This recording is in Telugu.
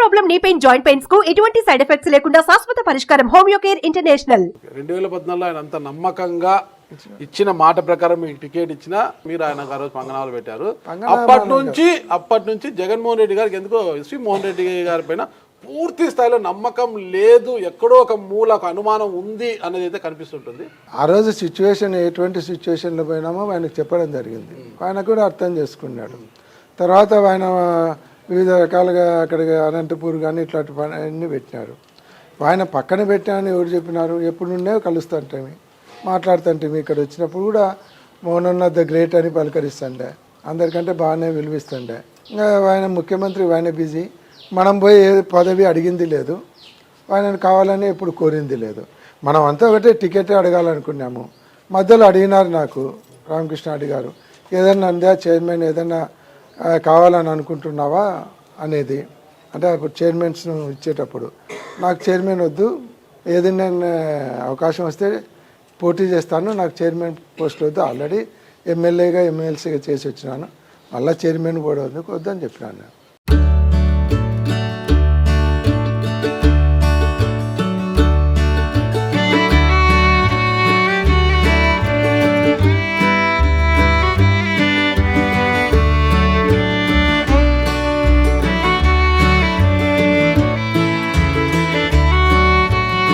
Problem knee pain joint pains కు ఎటువంటి సైడ్ ఎఫెక్ట్స్ లేకుండా శాశ్వత పరిష్కారం హోమియో కేర్ ఇంటర్నేషనల్. 2014 ఆయన అంత నమ్మకంగా ఇచ్చిన మాట ప్రకారం మీకు టికెట్ ఇచ్చినా మీరు ఆయన ఆ రోజు పంగనాలు పెట్టారు. అప్పటి నుంచి జగన్మోహన్ రెడ్డి గారికి ఎందుకో శ్రీ మోహన్ రెడ్డి గారి పైన పూర్తి స్థాయిలో నమ్మకం లేదు, ఎక్కడో ఒక మూల ఒక అనుమానం ఉంది అనేది అయితే కనిపిస్తుంటుంది. ఆ రోజు సిచ్యువేషన్ ఎటువంటి సిచ్యువేషన్లో పోయినామో ఆయనకు చెప్పడం జరిగింది. ఆయన కూడా అర్థం చేసుకున్నాడు. తర్వాత ఆయన వివిధ రకాలుగా అక్కడ అనంతపూర్ కానీ ఇట్లాంటి పని అన్నీ పెట్టినారు. ఆయన పక్కన పెట్టామని ఎవరు చెప్పినారు? ఎప్పుడు నుండే కలుస్తుంటే మాట్లాడుతుంటే ఇక్కడ వచ్చినప్పుడు కూడా మోహన్ ద గ్రేట్ అని పలకరిస్తుండే, అందరికంటే బాగానే విలువిస్తుండే. ఇంకా ఆయన ముఖ్యమంత్రి, ఆయన బిజీ, మనం పోయి ఏ పదవి అడిగింది లేదు, ఆయనను కావాలని ఎప్పుడు కోరింది లేదు. మనం అంతా ఒకటే టికెట్ అడగాలనుకున్నాము. మధ్యలో అడిగినారు, నాకు రామకృష్ణ అడిగారు, ఏదన్నా అందా చైర్మన్ ఏదన్నా కావాలని అనుకుంటున్నావా అనేది. అంటే అప్పుడు చైర్మన్స్ను ఇచ్చేటప్పుడు నాకు చైర్మన్ వద్దు, ఏదైనా అవకాశం వస్తే పోటీ చేస్తాను, నాకు చైర్మన్ పోస్ట్ వద్దు, ఆల్రెడీ ఎమ్మెల్యేగా ఎమ్మెల్సీగా చేసి వచ్చినాను, మళ్ళీ చైర్మన్ కూడా వద్దని చెప్పినాను.